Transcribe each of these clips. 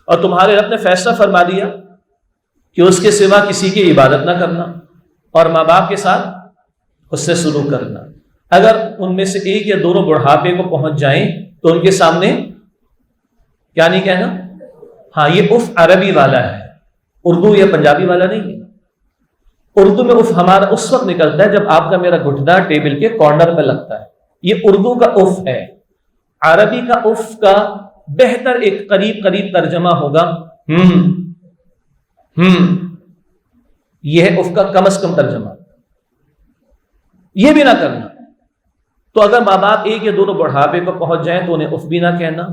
اور تمہارے رب نے فیصلہ فرما دیا کہ اس کے سوا کسی کی عبادت نہ کرنا اور ماں باپ کے ساتھ اس سے سلوک کرنا. اگر ان میں سے ایک یا دونوں بڑھاپے کو پہنچ جائیں تو ان کے سامنے کیا نہیں کہنا؟ ہاں، یہ اف عربی والا ہے، اردو یا پنجابی والا نہیں ہے. اردو میں اف ہمارا اس وقت نکلتا ہے جب آپ کا میرا گھٹنا ٹیبل کے کارنر پہ لگتا ہے، یہ اردو کا اف ہے. عربی کا اف کا بہتر ایک قریب ترجمہ ہوگا یہ ہے اف کا کم از کم ترجمہ. یہ بھی نہ کرنا. تو اگر ماں باپ ایک یا دونوں بڑھاپے کو پہنچ جائیں تو انہیں اف بھی نہ کہنا،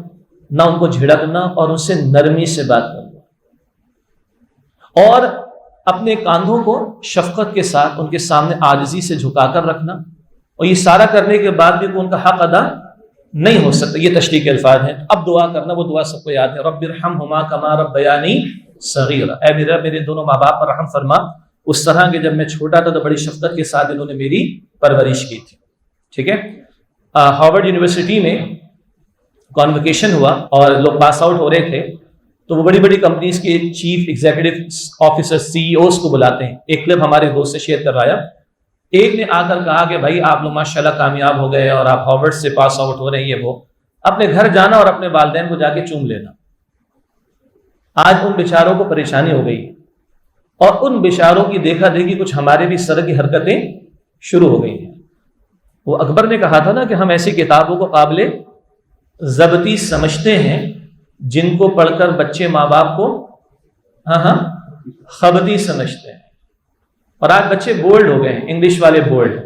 نہ ان کو جھڑکنا، اور ان سے نرمی سے بات کرنا، اور اپنے کاندھوں کو شفقت کے ساتھ ان کے سامنے عاجزی سے جھکا کر رکھنا. اور یہ سارا کرنے کے بعد بھی ان کا حق ادا نہیں ہو سکتا. یہ تشریح کے الفاظ ہیں. اب دعا کرنا، وہ دعا سب کو یاد ہے، رب ارحمہما کما ربیانی صغیرا، اے میرے دونوں ماں باپ پر رحم فرما اس طرح کہ جب میں چھوٹا تھا تو بڑی شفقت کے ساتھ انہوں نے میری پرورش کی تھی. ٹھیک ہے. ہارورڈ یونیورسٹی میں کانوکیشن ہوا اور لوگ پاس آؤٹ ہو رہے تھے، تو وہ بڑی بڑی کمپنیز کے چیف ایگزیکٹو آفیسر سی ای اوز کو بلاتے ہیں. ایک کلپ ہمارے دوست سے شیئر کروایا. ایک نے آ کر کہا کہ بھائی آپ لوگ ماشاءاللہ کامیاب ہو گئے اور آپ ہارورڈ سے پاس آؤٹ ہو رہے ہیں، یہ وہ اپنے گھر جانا اور اپنے والدین کو جا کے چوم لینا. آج ان بیچاروں کو پریشانی ہو گئی اور ان بیچاروں کی دیکھا دیکھی کچھ ہمارے بھی سر کی حرکتیں شروع ہو گئی ہیں. وہ اکبر نے کہا تھا نا کہ ہم ایسی کتابوں کو قابل ضبطی سمجھتے ہیں جن کو پڑھ کر بچے ماں باپ کو خبتی سمجھتے ہیں. اور آج بچے بولڈ ہو گئے ہیں، انگلش والے بولڈ،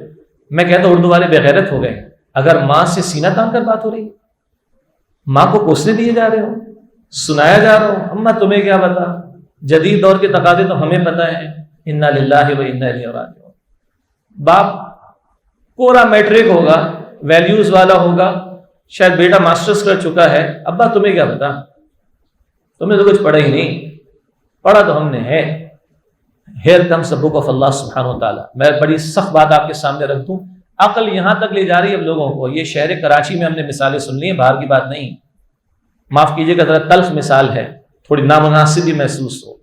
میں کہتا ہوں اردو والے بغیرت ہو گئے. اگر ماں سے سینہ تان کر بات ہو رہی ہے، ماں کو کوسے دیے جا رہے ہو، سنایا جا رہا ہو، اماں تمہیں کیا پتا، جدید دور کے تقاضے تو ہمیں پتہ ہیں، انا للہ و انا الیہ راجعون. باپ پورا میٹرک ہوگا، ویلیوز والا ہوگا، شاید بیٹا ماسٹرز کر چکا ہے، ابا تمہیں کیا پتا، تمہیں تو کچھ پڑھا ہی نہیں. پڑھا تو ہم نے ہے. Here comes the book of اللہ سبحانہ و تعالیٰ. میں بڑی سخت بات آپ کے سامنے رکھ دوں، عقل یہاں تک لے جا رہی ہے اب لوگوں کو. یہ شہر کراچی میں ہم نے مثالیں سن لی ہیں، باہر کی بات نہیں. معاف کیجیے گا، ذرا تلخ مثال ہے، تھوڑی نامناسب بھی محسوس ہو.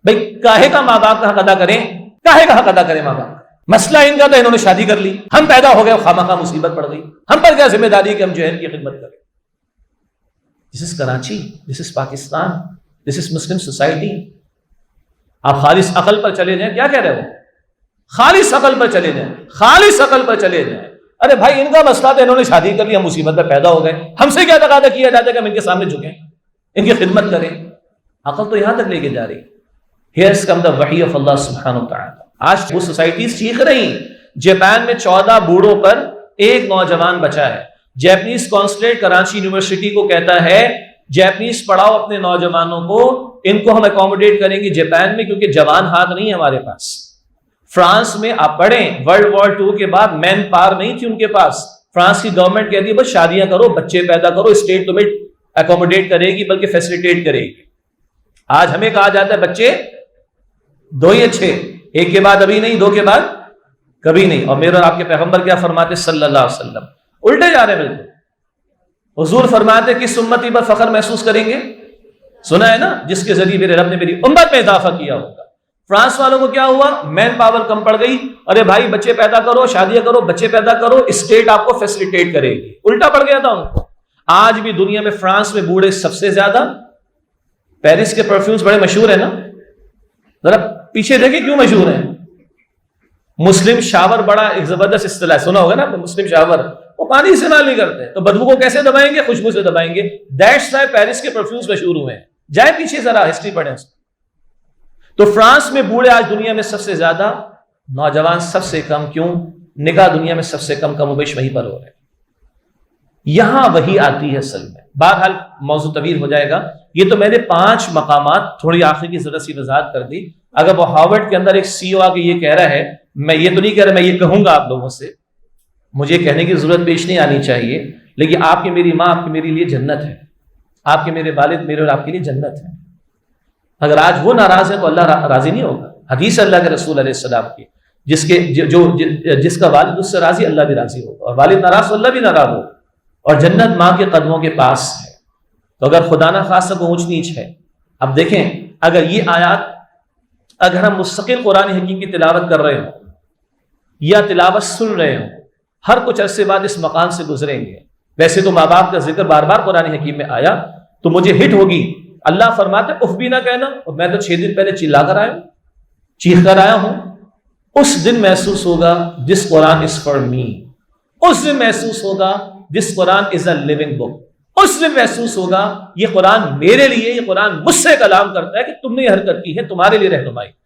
بھائی کاہے کا ماں باپ کا حق ادا کریں، کاہے کا حق ادا کریں ماں باپ. مسئلہ ان کا تھا، انہوں نے شادی کر لی، ہم پیدا ہو گئے، خواہ مخواہ مصیبت پڑ گئی، ہم پر کیا ذمہ داری ہے کہ ہم جو ہے ان کی خدمت کریں. دس از کراچی، دس از پاکستان، دس از مسلم سوسائٹی. آپ خالص عقل پر چلے جائیں. کیا کہہ رہے ہو؟ خالص عقل پر چلے جائیں، خالص عقل پر چلے جائیں. ارے بھائی ان کا مسئلہ تھا، انہوں نے شادی کر لی، ہم مصیبت میں پیدا ہو گئے، ہم سے کیا تقاضا کیا جاتا ہے کہ ہم ان کے سامنے جھکیں، ان کی خدمت کریں. عقل تو یہاں تک لے کے جا رہی. Here's come the wahy of Allah subhanahu wa ta'ala. آج وہ سوسائٹیز چیخ رہی. جاپان میں 14 بوڑھوں پر ایک نوجوان بچا ہے. جیپنیز کانسلیٹ کراچی یونیورسٹی کو کہتا ہے جیپنیز پڑھاؤ اپنے نوجوانوں کو، ان کو ہم اکوموڈیٹ کریں گے جاپان میں، کیونکہ جوان ہاتھ نہیں ہے ہمارے پاس. فرانس میں آپ پڑھیں، ورلڈ وار 2 کے بعد مین پاور نہیں تھی ان کے پاس. فرانس کی گورنمنٹ کہتی ہے بس شادیاں کرو، بچے پیدا کرو، اسٹیٹ تمہیں اکوموڈیٹ کرے گی بلکہ فیسیلیٹیٹ کرے گی. آج ہمیں کہا جاتا ہے بچے 2 ہی اچھے، 1 کے بعد ابھی نہیں، 2 کے بعد کبھی نہیں. اور میرے اور آپ کے پیغمبر کیا فرماتے صلی اللہ علیہ وسلم؟ الٹے جا رہے ہیں بالکل. حضور فرماتے کس امتی پر فخر محسوس کریں گے؟ سنا ہے نا، جس کے ذریعے میرے رب نے میری امت میں اضافہ کیا ہوگا. فرانس والوں کو کیا ہوا؟ مین پاور کم پڑ گئی. ارے بھائی بچے پیدا کرو، شادیاں کرو، بچے پیدا کرو، اسٹیٹ آپ کو فیسیلیٹیٹ کرے گی. الٹا پڑ گیا تھا ان کو. آج بھی دنیا میں فرانس میں بوڑھے سب سے زیادہ. پیرس کے پرفیومز بڑے مشہور ہیں نا، ذرا پیچھے دیکھیں کیوں مشہور ہیں. مسلم شاور بڑا ایک زبردست اصطلاح سنا ہوگا نا، مسلم شاور. وہ پانی استعمال نہیں کرتے تو بدبو کو کیسے دبائیں گے؟ خوشبو سے دبائیں گے. دیٹس وائی پیرس کے پرفیومز مشہور ہوئے ہیں. جائیں پیچھے ذرا ہسٹری پڑھیں. تو فرانس میں بوڑھے آج دنیا میں سب سے زیادہ، نوجوان سب سے کم. کیوں؟ نکاح دنیا میں سب سے کم و بیش وہیں پر ہو رہے ہیں. یہاں وہی آتی ہے اصل میں. بہرحال موضوع طویل ہو جائے گا. یہ تو میں نے 5 مقامات تھوڑی آخری کی ذرا سی وضاحت کر دی. اگر وہ ہارورڈ کے اندر ایک سی او آ کے یہ کہہ رہا ہے، میں یہ تو نہیں کہہ رہا، میں یہ کہوں گا آپ لوگوں سے، مجھے کہنے کی ضرورت پیش نہیں آنی چاہیے، لیکن آپ کی میری ماں آپ کی میرے لیے جنت ہے، آپ کے میرے والد میرے اور آپ کے لیے جنت ہے. اگر آج وہ ناراض ہے تو اللہ راضی نہیں ہوگا. حدیث اللہ کے رسول علیہ السلام کی، جس کا والد اس سے راضی، اللہ بھی راضی ہوگا، اور والد ناراض تو اللہ بھی ناراض ہوگا. اور جنت ماں کے قدموں کے پاس ہے. تو اگر خدا نہ خواستہ کو اونچ نیچ ہے، اب دیکھیں اگر یہ آیات اگر ہم مستقل قرآن حکیم کی تلاوت کر رہے ہوں یا تلاوت سن رہے ہوں، ہر کچھ عرصے بعد اس مقام سے گزریں گے. ویسے تو ماں باپ کا ذکر بار بار قرآن حکیم میں آیا تو مجھے ہٹ ہوگی. اللہ فرماتے اف بھی نہ کہنا، اور میں تو 6 دن پہلے چلا کر آیا ہوں، چیخ کر آیا ہوں. اس دن محسوس ہوگا دس قرآن از فار می. اس دن محسوس ہوگا دس قرآن از اے لیونگ بک. اس دن محسوس ہوگا یہ قرآن میرے لیے، یہ قرآن مجھ سے کلام کرتا ہے کہ تم نے یہ حرکت کی ہے، تمہارے لیے رہنمائی.